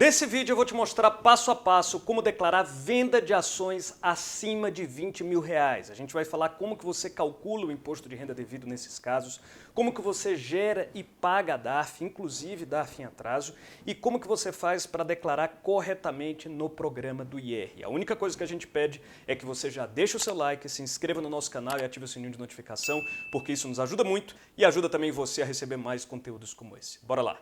Nesse vídeo eu vou te mostrar passo a passo como declarar venda de ações acima de R$ 20.000. A gente vai falar como que você calcula o imposto de renda devido nesses casos, como que você gera e paga a DARF, inclusive DARF em atraso, e como que você faz para declarar corretamente no programa do IR. A única coisa que a gente pede é que você já deixe o seu like, se inscreva no nosso canal e ative o sininho de notificação, porque isso nos ajuda muito e ajuda também você a receber mais conteúdos como esse. Bora lá!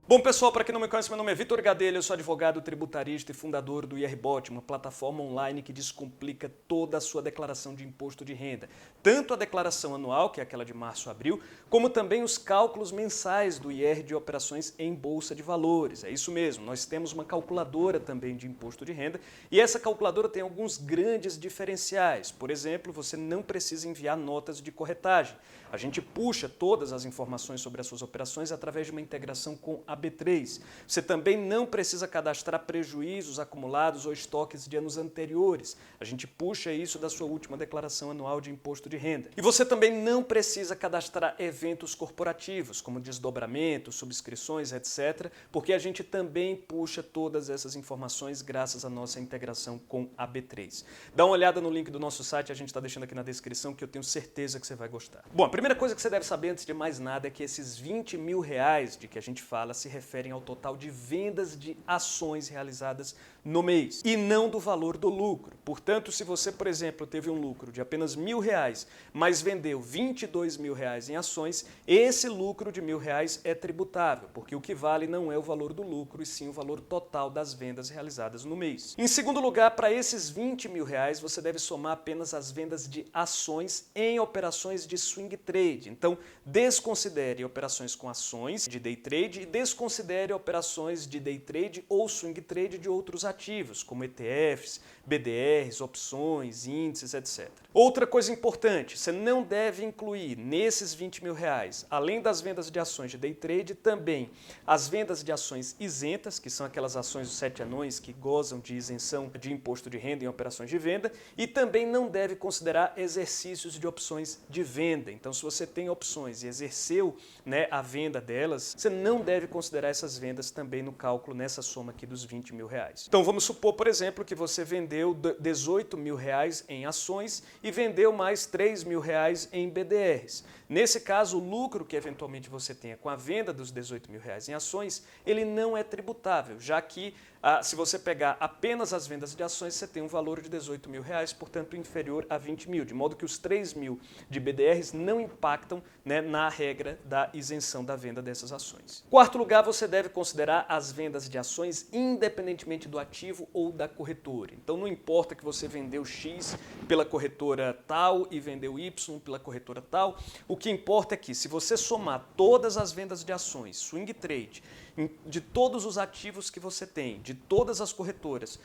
Bom, pessoal, para quem não me conhece, meu nome é Vitor Gadelha, eu sou advogado tributarista e fundador do IRBot, uma plataforma online que descomplica toda a sua declaração de imposto de renda. Tanto a declaração anual, que é aquela de março a abril, como também os cálculos mensais do IR de operações em bolsa de valores. É isso mesmo, nós temos uma calculadora também de imposto de renda e essa calculadora tem alguns grandes diferenciais. Por exemplo, você não precisa enviar notas de corretagem. A gente puxa todas as informações sobre as suas operações através de uma integração com a B3. Você também não precisa cadastrar prejuízos acumulados ou estoques de anos anteriores. A gente puxa isso da sua última declaração anual de imposto de renda. E você também não precisa cadastrar eventos corporativos, como desdobramentos, subscrições, etc., porque a gente também puxa todas essas informações graças à nossa integração com a B3. Dá uma olhada no link do nosso site, a gente está deixando aqui na descrição, que eu tenho certeza que você vai gostar. Bom, a primeira coisa que você deve saber antes de mais nada é que esses R$ 20.000 de que a gente fala se referem ao total de vendas de ações realizadas no mês e não do valor do lucro. Portanto, se você, por exemplo, teve um lucro de apenas R$ 1.000, mas vendeu R$ 22.000 em ações, esse lucro de R$ 1.000 é tributável, porque o que vale não é o valor do lucro, e sim o valor total das vendas realizadas no mês. Em segundo lugar, para esses R$ 20.000, você deve somar apenas as vendas de ações em operações de swing trade. Então, desconsidere operações com ações de day trade e desconsidere operações de day trade ou swing trade de outros ativos, como ETFs, BDRs, opções, índices, etc. Outra coisa importante, você não deve incluir nesses R$ 20.000, além das vendas de ações de day trade, também as vendas de ações isentas, que são aquelas ações dos 7 anões que gozam de isenção de imposto de renda em operações de venda, e também não deve considerar exercícios de opções de venda. Então, se você tem opções e exerceu, a venda delas, você não deve considerar essas vendas também no cálculo nessa soma aqui dos R$ 20.000. Então, vamos supor, por exemplo, que você vendeu R$ 18.000 em ações e vendeu mais R$ 3.000 em BDRs. Nesse caso, o lucro que eventualmente você tenha com a venda dos R$ 18.000 em ações, ele não é tributável, já que se você pegar apenas as vendas de ações, você tem um valor de R$ 18.000, portanto inferior a 20.000, de modo que os 3.000 de BDRs não impactam, na regra da isenção da venda dessas ações. Quarto lugar, você deve considerar as vendas de ações independentemente do ativo ou da corretora. Então não importa que você vendeu X pela corretora tal e vendeu Y pela corretora tal, o que importa é que se você somar todas as vendas de ações, swing trade, de todos os ativos que você tem, de todas as corretoras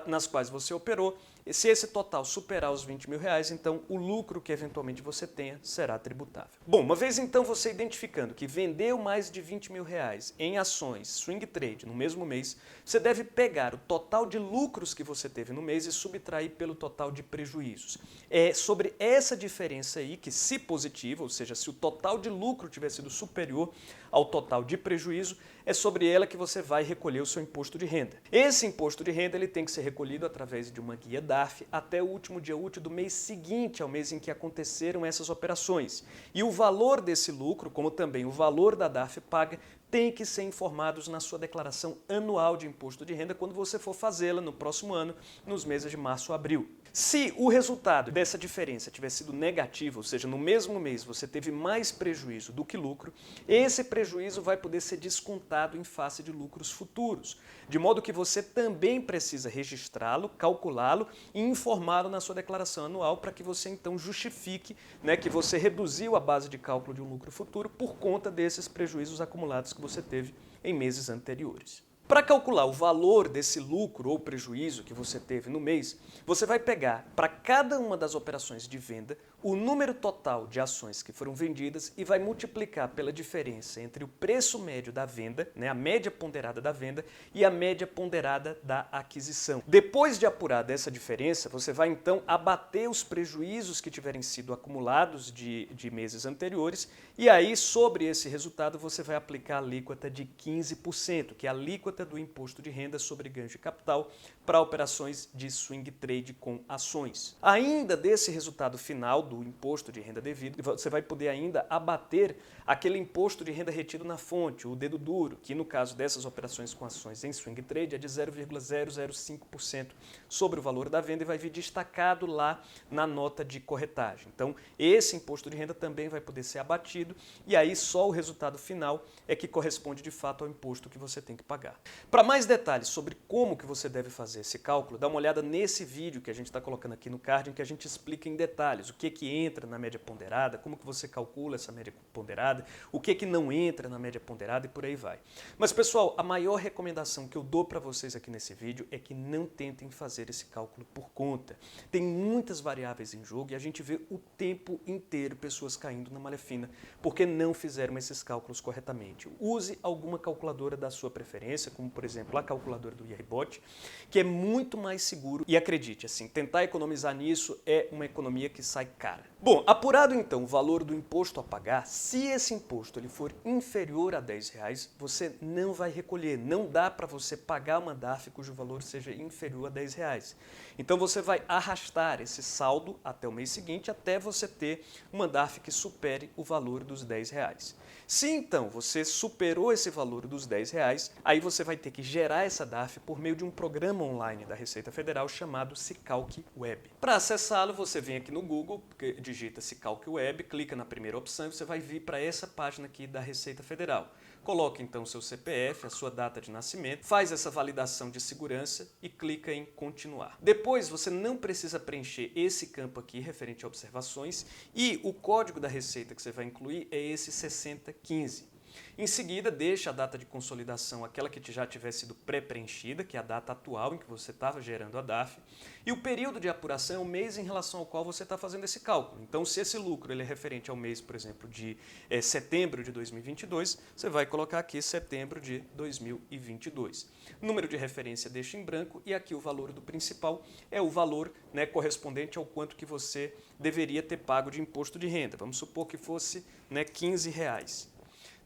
nas quais você operou, se esse total superar os R$ 20.000, então o lucro que eventualmente você tenha será tributável. Bom, uma vez então você identificando que vendeu mais de R$ 20.000 em ações, swing trade, no mesmo mês, você deve pegar o total de lucros que você teve no mês e subtrair pelo total de prejuízos. É sobre essa diferença aí que, se positiva, ou seja, se o total de lucro tiver sido superior ao total de prejuízo, é sobre ela que você vai recolher o seu imposto de renda. Esse imposto de renda ele tem que ser recolhido através de uma guia DARF até o último dia útil do mês seguinte ao mês em que aconteceram essas operações. E o valor desse lucro, como também o valor da DARF paga, tem que ser informados na sua declaração anual de imposto de renda quando você for fazê-la no próximo ano, nos meses de março a abril. Se o resultado dessa diferença tiver sido negativo, ou seja, no mesmo mês você teve mais prejuízo do que lucro, esse prejuízo vai poder ser descontado em face de lucros futuros, de modo que você também precisa registrá-lo, calculá-lo e informá-lo na sua declaração anual para que você então justifique, que você reduziu a base de cálculo de um lucro futuro por conta desses prejuízos acumulados que você teve em meses anteriores. Para calcular o valor desse lucro ou prejuízo que você teve no mês, você vai pegar para cada uma das operações de venda o número total de ações que foram vendidas e vai multiplicar pela diferença entre o preço médio da venda, né, a média ponderada da venda, e a média ponderada da aquisição. Depois de apurada essa diferença, você vai então abater os prejuízos que tiverem sido acumulados de meses anteriores, e aí sobre esse resultado você vai aplicar a alíquota de 15%, que é a alíquota do imposto de renda sobre ganho de capital para operações de swing trade com ações. Ainda desse resultado final do imposto de renda devido, você vai poder ainda abater aquele imposto de renda retido na fonte, o dedo duro, que no caso dessas operações com ações em swing trade é de 0,005% sobre o valor da venda e vai vir destacado lá na nota de corretagem. Então, esse imposto de renda também vai poder ser abatido e aí só o resultado final é que corresponde de fato ao imposto que você tem que pagar. Para mais detalhes sobre como que você deve fazer esse cálculo, dá uma olhada nesse vídeo que a gente está colocando aqui no card, em que a gente explica em detalhes o que entra na média ponderada, como que você calcula essa média ponderada, o que não entra na média ponderada e por aí vai. Mas pessoal, a maior recomendação que eu dou para vocês aqui nesse vídeo é que não tentem fazer esse cálculo por conta. Tem muitas variáveis em jogo e a gente vê o tempo inteiro pessoas caindo na malha fina porque não fizeram esses cálculos corretamente. Use alguma calculadora da sua preferência, como por exemplo a calculadora do IRBot, que é muito mais seguro e acredite, assim, tentar economizar nisso é uma economia que sai cara. Bom, apurado então o valor do imposto a pagar, se esse imposto ele for inferior a R$10, você não vai recolher, não dá para você pagar uma DARF cujo valor seja inferior a R$10. Então você vai arrastar esse saldo até o mês seguinte, até você ter uma DARF que supere o valor dos R$10. Se então você superou esse valor dos R$10, aí você vai ter que gerar essa DARF por meio de um programa online da Receita Federal chamado Sicalc Web. Para acessá-lo, você vem aqui no Google, digita Sicalc Web, clica na primeira opção e você vai vir para essa página aqui da Receita Federal. Coloque então seu CPF, a sua data de nascimento, faz essa validação de segurança e clica em continuar. Depois você não precisa preencher esse campo aqui referente a observações e o código da Receita que você vai incluir é esse 6015. Em seguida, deixa a data de consolidação, aquela que já tiver sido pré-preenchida, que é a data atual em que você estava gerando a DARF, e o período de apuração é o mês em relação ao qual você está fazendo esse cálculo. Então, se esse lucro ele é referente ao mês, por exemplo, de setembro de 2022, você vai colocar aqui setembro de 2022. Número de referência deixa em branco e aqui o valor do principal é o valor, né, correspondente ao quanto que você deveria ter pago de imposto de renda. Vamos supor que fosse, né, R$15.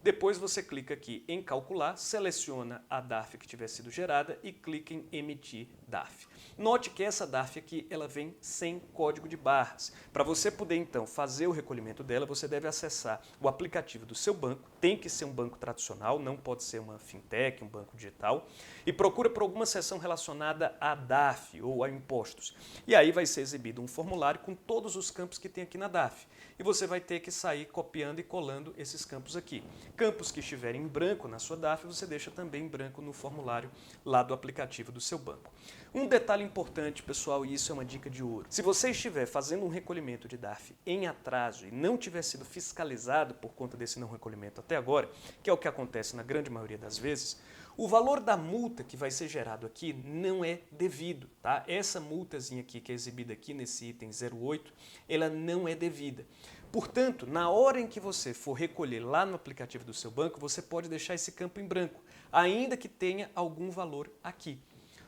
Depois você clica aqui em calcular, seleciona a DARF que tiver sido gerada e clica em emitir DARF. Note que essa DARF aqui ela vem sem código de barras. Para você poder então fazer o recolhimento dela, você deve acessar o aplicativo do seu banco, tem que ser um banco tradicional, não pode ser uma fintech, um banco digital, e procura por alguma seção relacionada a DARF ou a impostos. E aí vai ser exibido um formulário com todos os campos que tem aqui na DARF. E você vai ter que sair copiando e colando esses campos aqui. Campos que estiverem em branco na sua DARF, você deixa também em branco no formulário lá do aplicativo do seu banco. Um detalhe importante, pessoal, e isso é uma dica de ouro. Se você estiver fazendo um recolhimento de DARF em atraso e não tiver sido fiscalizado por conta desse não recolhimento até agora, que é o que acontece na grande maioria das vezes, o valor da multa que vai ser gerado aqui não é devido, tá? Essa multazinha aqui que é exibida aqui nesse item 08, ela não é devida. Portanto, na hora em que você for recolher lá no aplicativo do seu banco, você pode deixar esse campo em branco, ainda que tenha algum valor aqui.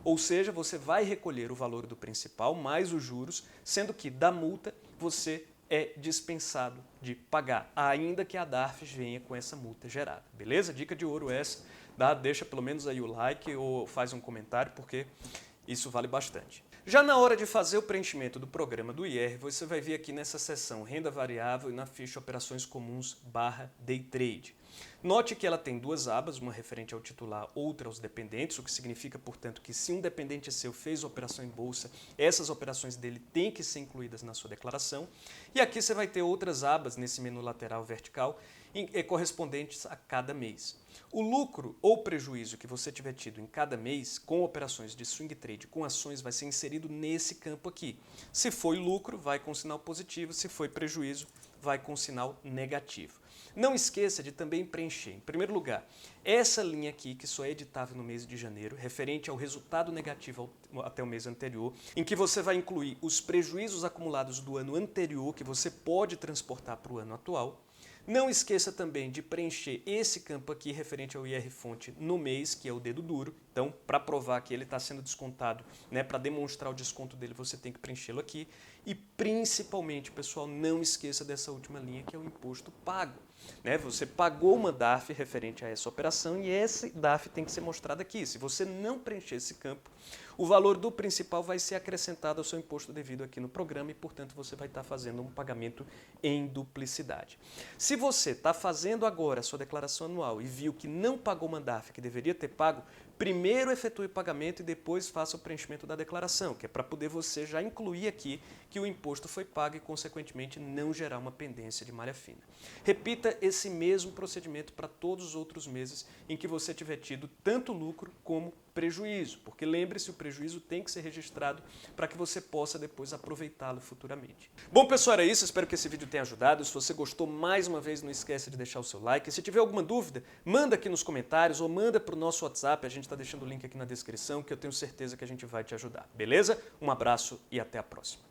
Ou seja, você vai recolher o valor do principal mais os juros, sendo que da multa você é dispensado de pagar, ainda que a DARF venha com essa multa gerada. Beleza? Dica de ouro essa. Deixa pelo menos aí o like ou faz um comentário, porque isso vale bastante. Já na hora de fazer o preenchimento do programa do IR, você vai vir aqui nessa seção Renda Variável e na ficha Operações Comuns /Day Trade. Note que ela tem duas abas, uma referente ao titular, outra aos dependentes, o que significa, portanto, que se um dependente seu fez operação em bolsa, essas operações dele têm que ser incluídas na sua declaração. E aqui você vai ter outras abas nesse menu lateral vertical, correspondentes a cada mês. O lucro ou prejuízo que você tiver tido em cada mês com operações de swing trade com ações vai ser inserido nesse campo aqui. Se foi lucro, vai com sinal positivo, se foi prejuízo, vai com sinal negativo. Não esqueça de também preencher, em primeiro lugar, essa linha aqui, que só é editável no mês de janeiro, referente ao resultado negativo até o mês anterior, em que você vai incluir os prejuízos acumulados do ano anterior, que você pode transportar para o ano atual. Não esqueça também de preencher esse campo aqui referente ao IR-fonte no mês, que é o dedo duro. Então, para provar que ele está sendo descontado, né, para demonstrar o desconto dele, você tem que preenchê-lo aqui. E principalmente, pessoal, não esqueça dessa última linha, que é o imposto pago. Né? Você pagou uma DARF referente a essa operação e esse DARF tem que ser mostrado aqui. Se você não preencher esse campo, o valor do principal vai ser acrescentado ao seu imposto devido aqui no programa e, portanto, você vai estar fazendo um pagamento em duplicidade. Se você está fazendo agora a sua declaração anual e viu que não pagou uma DARF que deveria ter pago, primeiro efetue o pagamento e depois faça o preenchimento da declaração, que é para poder você já incluir aqui que o imposto foi pago e, consequentemente, não gerar uma pendência de malha fina. Repita esse mesmo procedimento para todos os outros meses em que você tiver tido tanto lucro como prejuízo, porque lembre-se, o prejuízo tem que ser registrado para que você possa depois aproveitá-lo futuramente. Bom, pessoal, era isso. Espero que esse vídeo tenha ajudado. Se você gostou, mais uma vez, não esqueça de deixar o seu like. E se tiver alguma dúvida, manda aqui nos comentários ou manda para o nosso WhatsApp. A gente está deixando o link aqui na descrição, que eu tenho certeza que a gente vai te ajudar. Beleza? Um abraço e até a próxima.